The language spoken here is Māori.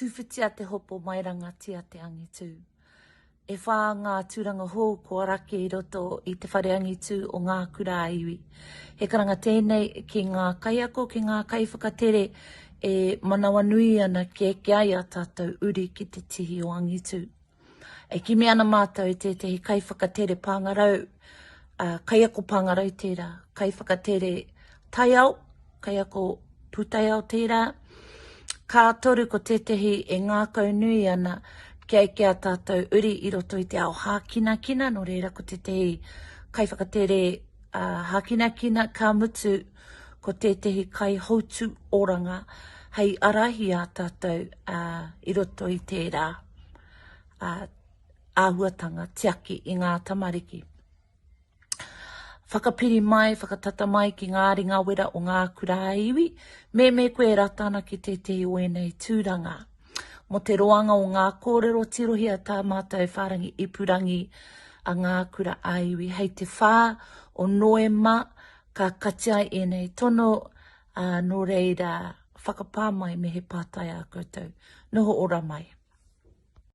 tūwhitia te hopo mai rangatia te angitu. E whā ngā tūranga hō kua rake I roto I te whare angitu o ngā kura iwi. He karanga tēnei ki ngā kaiako, ki ngā kaiwhakatere e manawa nui ana ki ai a tātou uri ki te tihi o angitu. E kimi ana mātou I tētahi kaiwhakatere pāngarau, kaiako pāngarau tērā, kaiwhakatere taiao, kaiako pūtaiao tērā, ka toru ko tētahi e ngā kaunui ana kia a tātou uri I roto I te ao hākina no reira ko tētahi kaiwhakatere hākina ka mutu ko tētahi kai hautu oranga hei arahi a tātou I roto I tērā āhuatanga tiaki I ngā tamariki. Whakapiri mai, whakatata mai ki ngā ringa wera o ngā kura iwi, me koe ratana ki tētahi wēnei tūranga. Mo te roanga o ngā kōrero tirohi a tā mātou whārangi ipurangi a ngā kura aiwi. Hei te whā o Noema ka katia enei tono no reira whakapā mai me he pātai a koutou. Noho ora mai.